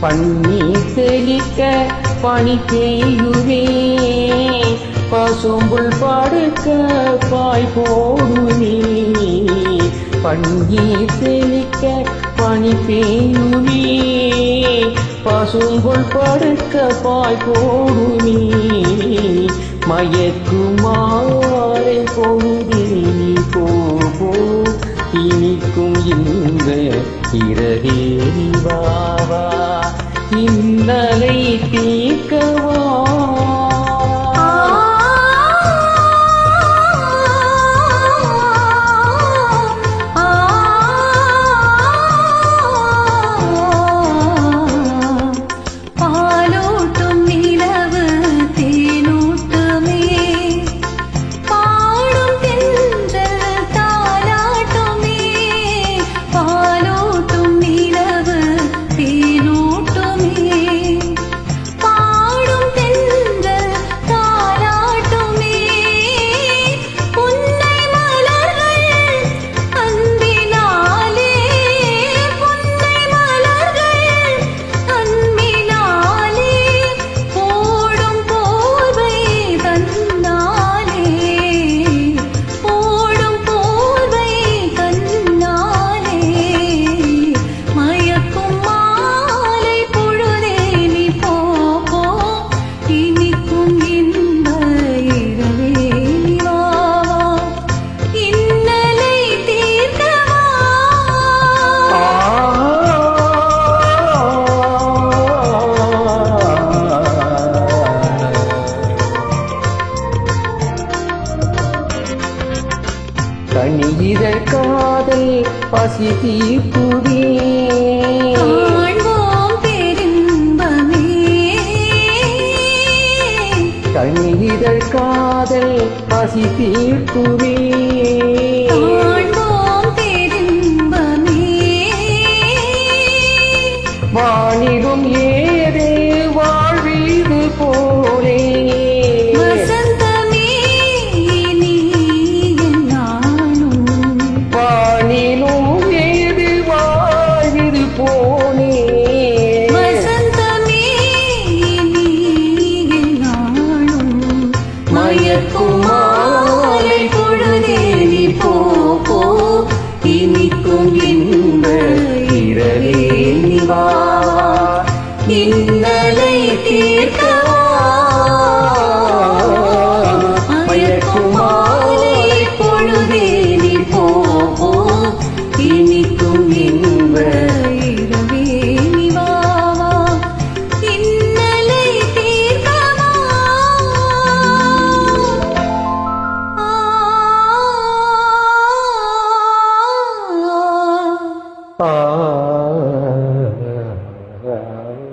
பன்னீர் தெளிக்க பனி பெய்யுவே, பசும்புல் படுக்க பாய் போடுவே. பன்னீர் தெளிக்க பனி பெய்யுவே, பசும்புல் படுக்க பாய் போடுவே. மயக்குமாலை பொழுதே நீ போ, இனிக்கும் இந்த இரவே வாவா, இன்னலை தீர்க்கவா. கனியிதழ் காதல் பசி தீர்க்குவே, கனியிதழ் காதல் பசி தீர்க்குவே. வானிலும் ஏதே வாழ்வீது போலே, மயக்குமாலை பொழுதே நீ போ, இனிக்கும் இந்த இரவே நீ வா, இன்னலை தீர்க்கவா. மயக்குமாலை பொழுதே நீ போ, இனிக்கும் இந்த இரவே நீ வா, இன்னலை தீர்க்கவா. ஆ